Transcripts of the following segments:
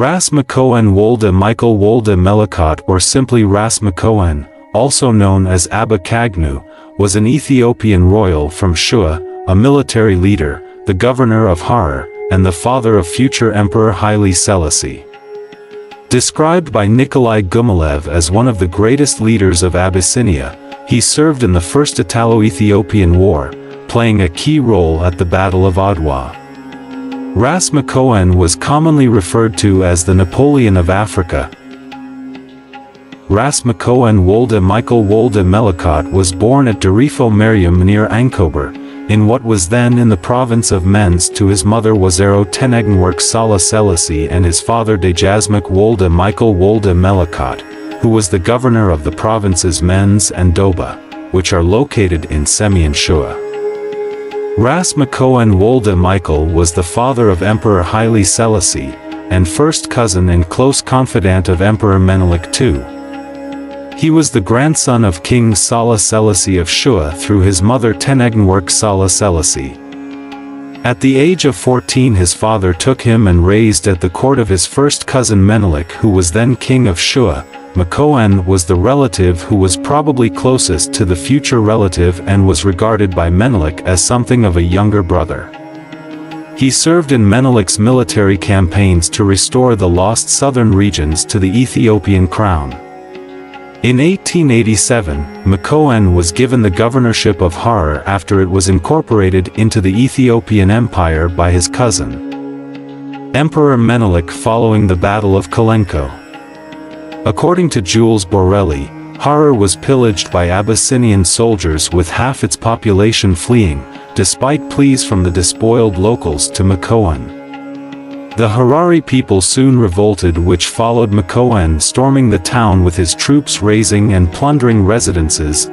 Ras Makonnen Wolde Mikael Wolde Melekot, or simply Ras Makonnen, also known as Abba Qagnew, was an Ethiopian royal from Shewa, a military leader, the governor of Harar, and the father of future Emperor Haile Selassie. Described by Nikolai Gumilev as one of the greatest leaders of Abyssinia, he served in the First Italo-Ethiopian War, playing a key role at the Battle of Adwa. Ras Makonnen was commonly referred to as the Napoleon of Africa. Ras Makonnen Wolde Mikael Wolde Melekot was born at Darifo Meriam near Ankober, in what was then in the province of Mens, to his mother Wazero Tenegnwerk Haile Selassie and his father Dejazmak Wolde Mikael Wolde Melekot, who was the governor of the provinces Mens and Doba, which are located in Semian Shewa. Ras Makonnen Wolde Mikael was the father of Emperor Haile Selassie, and first cousin and close confidant of Emperor Menelik II. He was the grandson of King Haile Selassie of Shewa through his mother Tenegnwerk Haile Selassie. At the age of 14 his father took him and raised at the court of his first cousin Menelik, who was then king of Shewa. Makonnen was the relative who was probably closest to the future relative and was regarded by Menelik as something of a younger brother. He served in Menelik's military campaigns to restore the lost southern regions to the Ethiopian crown. In 1887, Makonnen was given the governorship of Harar after it was incorporated into the Ethiopian Empire by his cousin, Emperor Menelik, following the Battle of Kalenko. According to Jules Borelli, Harar was pillaged by Abyssinian soldiers with half its population fleeing, despite pleas from the despoiled locals to Makonnen. The Harari people soon revolted, which followed Makonnen storming the town with his troops, razing and plundering residences.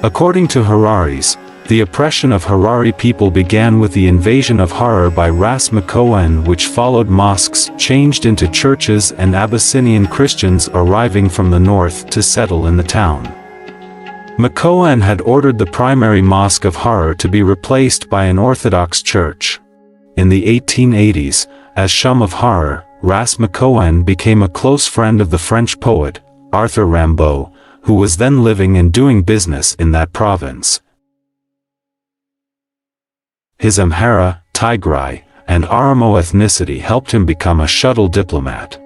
According to Hararis, the oppression of Harari people began with the invasion of Harar by Ras Makonnen, which followed mosques changed into churches and Abyssinian Christians arriving from the north to settle in the town. Makonnen had ordered the primary mosque of Harar to be replaced by an Orthodox church. In the 1880s, as Shum of Harar, Ras Makonnen became a close friend of the French poet, Arthur Rimbaud, who was then living and doing business in that province. His Amhara, Tigray, and Oromo ethnicity helped him become a shuttle diplomat,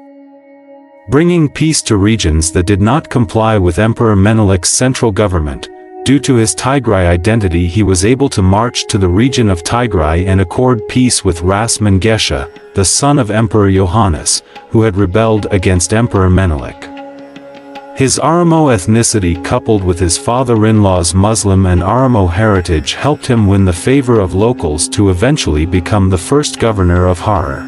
bringing peace to regions that did not comply with Emperor Menelik's central government. Due to his Tigray identity, he was able to march to the region of Tigray and accord peace with Ras Mangesha, the son of Emperor Yohannes, who had rebelled against Emperor Menelik. His Oromo ethnicity coupled with his father-in-law's Muslim and Oromo heritage helped him win the favor of locals to eventually become the first governor of Harar.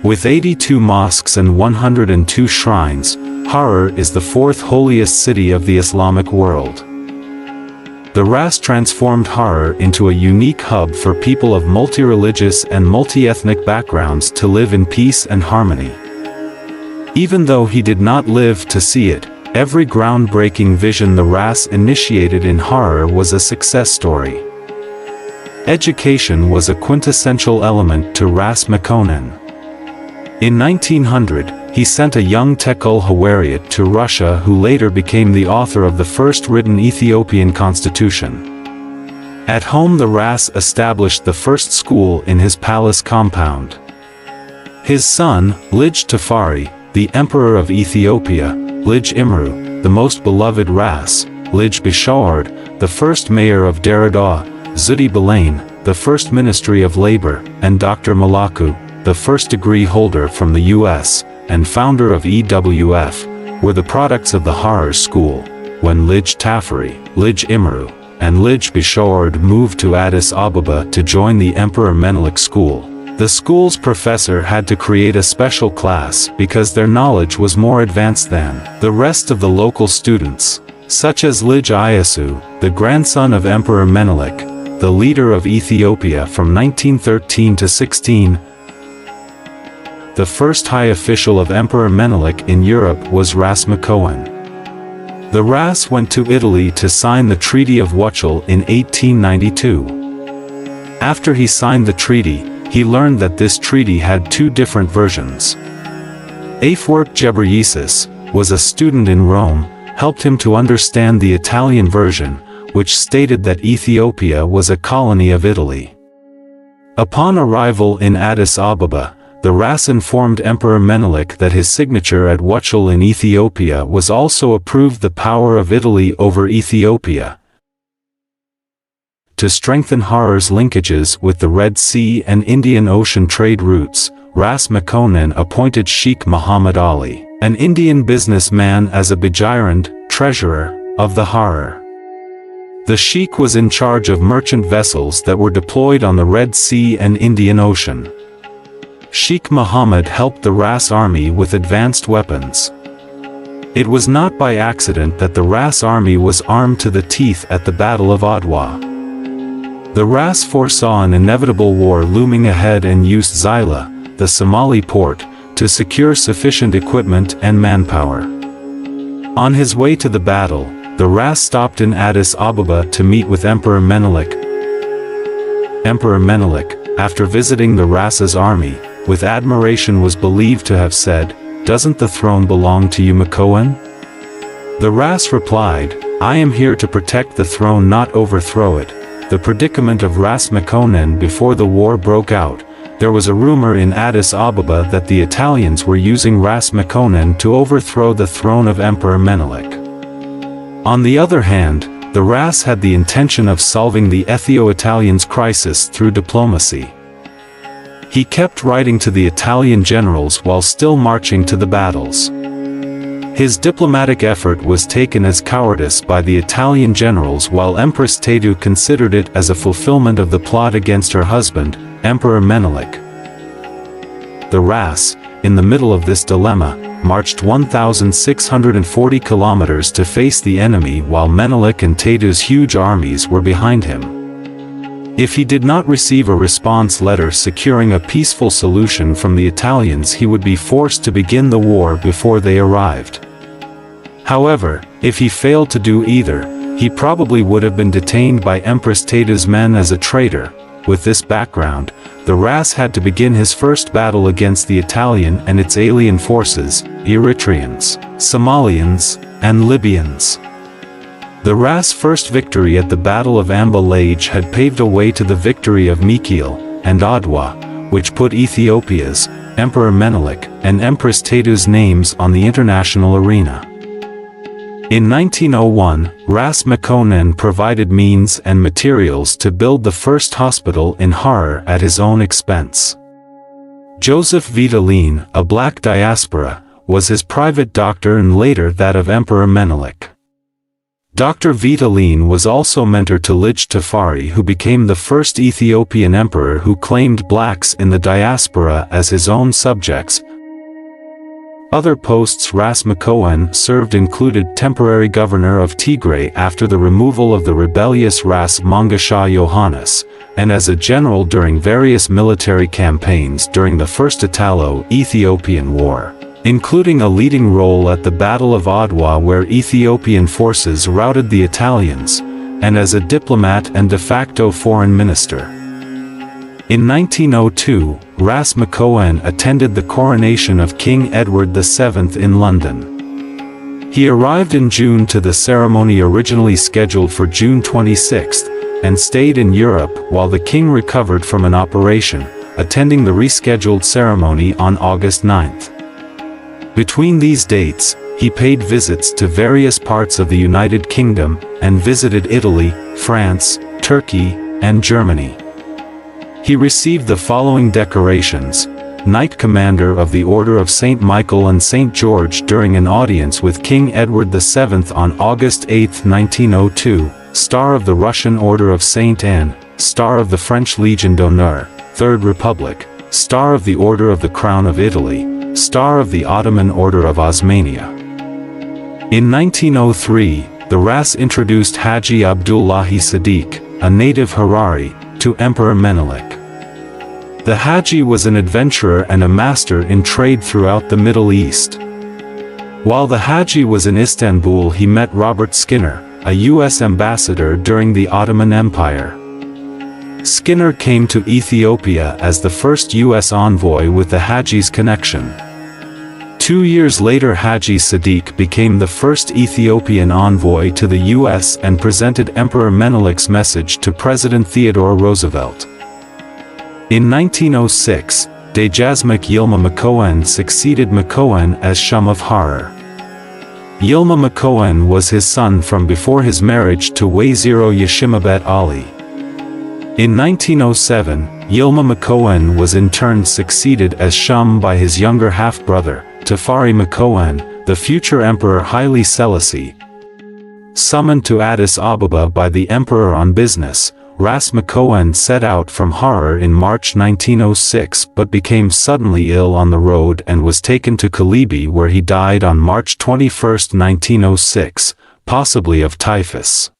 With 82 mosques and 102 shrines, Harar is the fourth holiest city of the Islamic world. The Ras transformed Harar into a unique hub for people of multi-religious and multi-ethnic backgrounds to live in peace and harmony. Even though he did not live to see it, every groundbreaking vision the Ras initiated in Harar was a success story. Education was a quintessential element to Ras Makonnen. In 1900, he sent a young Tekul Hawariat to Russia, who later became the author of the first written Ethiopian constitution. At home, the Ras established the first school in his palace compound. His son, Lij Tafari, the Emperor of Ethiopia, Lij Imru, the most beloved Ras, Lij Bishard, the first mayor of Derrida, Zudi Balain, the first Ministry of Labor, and Dr. Malaku, the first degree holder from the U.S., and founder of EWF, were the products of the Harar school. When Lij Tafari, Lij Imru, and Lij Bishard moved to Addis Ababa to join the Emperor Menelik school, the school's professor had to create a special class because their knowledge was more advanced than the rest of the local students, such as Lij Iyasu, the grandson of Emperor Menelik, the leader of Ethiopia from 1913 to 16. The first high official of Emperor Menelik in Europe was Ras Makonnen. The Ras went to Italy to sign the Treaty of Wuchel in 1892. After he signed the treaty, he learned that this treaty had two different versions. Afwerk Ghebreyesus was a student in Rome, helped him to understand the Italian version, which stated that Ethiopia was a colony of Italy. Upon arrival in Addis Ababa, the Ras informed Emperor Menelik that his signature at Wuchel in Ethiopia was also approved the power of Italy over Ethiopia. To strengthen Harar's linkages with the Red Sea and Indian Ocean trade routes, Ras Makonnen appointed Sheikh Muhammad Ali, an Indian businessman, as a Bajirand, treasurer, of the Harar. The Sheikh was in charge of merchant vessels that were deployed on the Red Sea and Indian Ocean. Sheikh Muhammad helped the Ras army with advanced weapons. It was not by accident that the Ras army was armed to the teeth at the Battle of Adwa. The Ras foresaw an inevitable war looming ahead and used Zila, the Somali port, to secure sufficient equipment and manpower. On his way to the battle, the Ras stopped in Addis Ababa to meet with Emperor Menelik. Emperor Menelik, after visiting the Ras's army, with admiration was believed to have said, "Doesn't the throne belong to you, Makonnen?" The Ras replied, "I am here to protect the throne, not overthrow it." The predicament of Ras Makonnen before the war broke out. There was a rumor in Addis Ababa that the Italians were using Ras Makonnen to overthrow the throne of Emperor Menelik. On the other hand, the Ras had the intention of solving the Ethio-Italians crisis through diplomacy. He kept writing to the Italian generals while still marching to the battles. His diplomatic effort was taken as cowardice by the Italian generals, while Empress Tedu considered it as a fulfillment of the plot against her husband, Emperor Menelik. The Ras, in the middle of this dilemma, marched 1,640 kilometers to face the enemy, while Menelik and Tedu's huge armies were behind him. If he did not receive a response letter securing a peaceful solution from the Italians, he would be forced to begin the war before they arrived. However, if he failed to do either, he probably would have been detained by Empress Tedu's men as a traitor. With this background, the Ras had to begin his first battle against the Italian and its alien forces, Eritreans, Somalians, and Libyans. The Ras' first victory at the Battle of Amba Lage had paved a way to the victory of Mikael and Adwa, which put Ethiopia's, Emperor Menelik, and Empress Tedu's names on the international arena. In 1901, Ras Makonnen provided means and materials to build the first hospital in Harar at his own expense. Joseph Vitalin, a black diaspora, was his private doctor and later that of Emperor Menelik. Dr. Vitalin was also mentor to Lige Tafari, who became the first Ethiopian emperor who claimed blacks in the diaspora as his own subjects. Other posts Ras Makonnen served included temporary governor of Tigray after the removal of the rebellious Ras Mangasha Yohannes, and as a general during various military campaigns during the First Italo-Ethiopian War, including a leading role at the Battle of Adwa where Ethiopian forces routed the Italians, and as a diplomat and de facto foreign minister. In 1902, Ras Makonnen attended the coronation of King Edward VII in London. He arrived in June to the ceremony originally scheduled for June 26, and stayed in Europe while the king recovered from an operation, attending the rescheduled ceremony on August 9. Between these dates, he paid visits to various parts of the United Kingdom, and visited Italy, France, Turkey, and Germany. He received the following decorations: Knight Commander of the Order of St. Michael and St. George during an audience with King Edward VII on August 8, 1902, Star of the Russian Order of St. Anne, Star of the French Legion d'Honneur, Third Republic, Star of the Order of the Crown of Italy, Star of the Ottoman Order of Osmania. In 1903, the Ras introduced Haji Abdullahi Sadiq, a native Harari, to Emperor Menelik. The Haji was an adventurer and a master in trade throughout the Middle East. While the Haji was in Istanbul, he met Robert Skinner, a U.S. ambassador during the Ottoman Empire. Skinner came to Ethiopia as the first U.S. envoy with the Haji's connection. 2 years later, Haji Sadiq became the first Ethiopian envoy to the U.S. and presented Emperor Menelik's message to President Theodore Roosevelt. In 1906, Dejazmak Yilma Makonnen succeeded Makonnen as Shum of Harar. Yilma Makonnen was his son from before his marriage to Waziro Yeshimabet Ali. In 1907, Yilma Makonnen was in turn succeeded as Shum by his younger half-brother, Tafari Makonnen, the future Emperor Haile Selassie. Summoned to Addis Ababa by the emperor on business, Ras Makonnen set out from Harar in March 1906 but became suddenly ill on the road and was taken to Kalibi, where he died on March 21, 1906, possibly of typhus.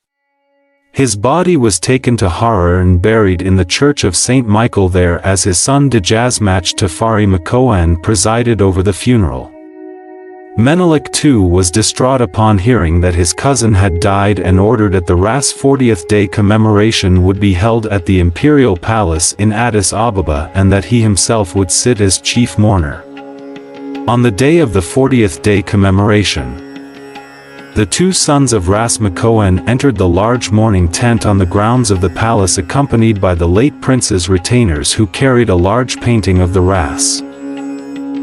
His body was taken to Harar and buried in the church of St. Michael there, as his son Dejazmak Tafari Makonnen presided over the funeral. Menelik too was distraught upon hearing that his cousin had died and ordered that the Ras 40th day commemoration would be held at the imperial palace in Addis Ababa and that he himself would sit as chief mourner. On the day of the 40th day commemoration, the two sons of Ras Makonnen entered the large mourning tent on the grounds of the palace, accompanied by the late prince's retainers, who carried a large painting of the Ras.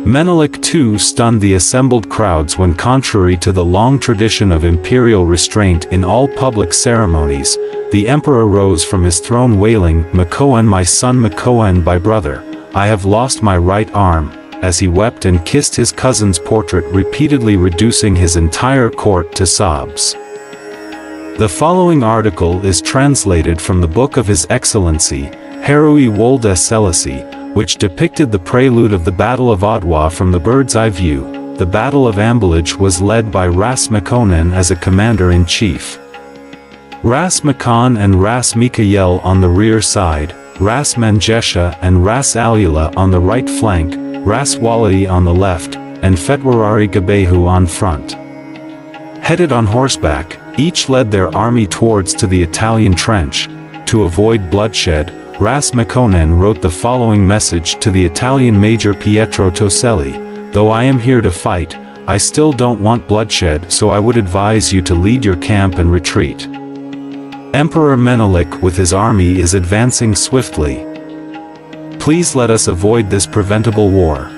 Menelik too stunned the assembled crowds when, contrary to the long tradition of imperial restraint in all public ceremonies, the emperor rose from his throne wailing, "Makonnen, my son Makonnen, my brother, I have lost my right arm," as he wept and kissed his cousin's portrait, repeatedly reducing his entire court to sobs. The following article is translated from the book of His Excellency, Haile Wolde Selassie, which depicted the prelude of the Battle of Adwa from the bird's-eye view. The Battle of Ambulage was led by Ras Makonnen as a commander-in-chief. Ras Makonnen and Ras Mikael on the rear side, Ras Mangesha and Ras Alula on the right flank, Ras Walidi on the left, and Fetwarari Gabehu on front. Headed on horseback, each led their army towards to the Italian trench. To avoid bloodshed, Ras Makonnen wrote the following message to the Italian Major Pietro Toselli: "Though I am here to fight, I still don't want bloodshed, so I would advise you to lead your camp and retreat. Emperor Menelik with his army is advancing swiftly. Please let us avoid this preventable war.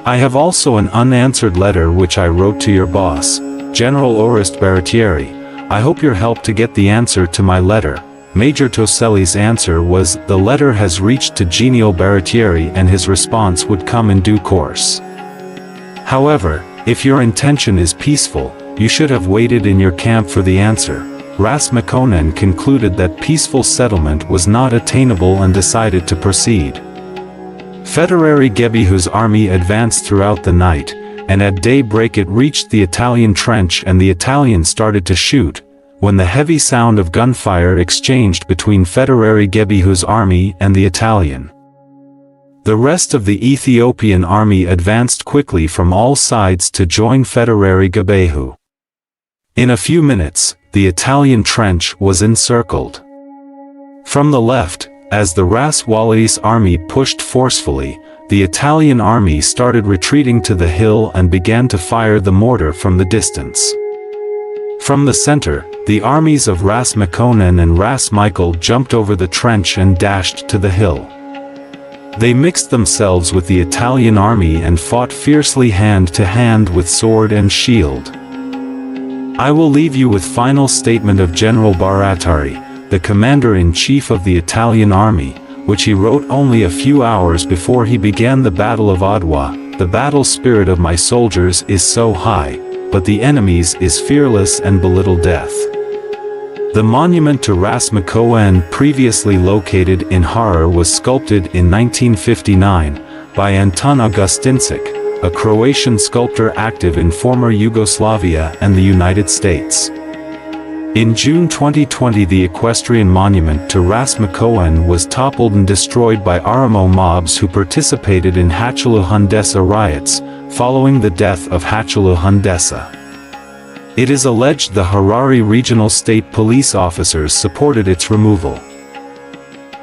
I have also an unanswered letter which I wrote to your boss, General Orest Baratieri. I hope your help to get the answer to my letter." Major Toselli's answer was, "The letter has reached to General Baratieri and his response would come in due course. However, if your intention is peaceful, you should have waited in your camp for the answer." Ras Makonnen concluded that peaceful settlement was not attainable and decided to proceed. Federari Gebehu's army advanced throughout the night, and at daybreak it reached the Italian trench and the Italians started to shoot, when the heavy sound of gunfire exchanged between Federari Gebehu's army and the Italian. The rest of the Ethiopian army advanced quickly from all sides to join Federari Gebehu. In a few minutes, the Italian trench was encircled. From the left, as the Ras Wali's army pushed forcefully, the Italian army started retreating to the hill and began to fire the mortar from the distance. From the center, the armies of Ras Makonnen and Ras Mikael jumped over the trench and dashed to the hill. They mixed themselves with the Italian army and fought fiercely hand to hand with sword and shield. I will leave you with final statement of General Baratieri, the commander-in-chief of the Italian army, which he wrote only a few hours before he began the Battle of Adwa. "The battle spirit of my soldiers is so high, but the enemy's is fearless and belittle death." The monument to Ras Makonnen, previously located in Harar, was sculpted in 1959 by Anton Augustinsik, a Croatian sculptor active in former Yugoslavia and the United States. In June 2020, the equestrian monument to Ras Makonnen was toppled and destroyed by Oromo mobs who participated in Hachalu Hundessa riots, following the death of Hachalu Hundessa. It is alleged the Harare Regional State Police officers supported its removal.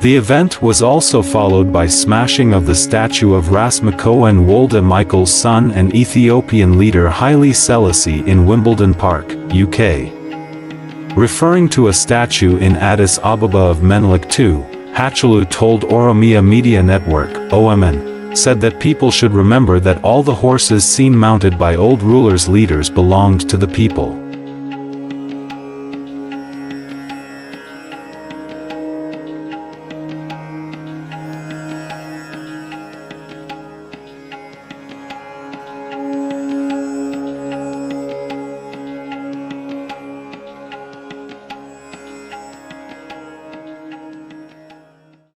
The event was also followed by smashing of the statue of Ras Makonnen Wolde Mikael's son and Ethiopian leader Haile Selassie in Wimbledon Park, UK. Referring to a statue in Addis Ababa of Menelik II, Hachalu told Oromia Media Network, OMN, said that people should remember that all the horses seen mounted by old rulers' leaders belonged to the people.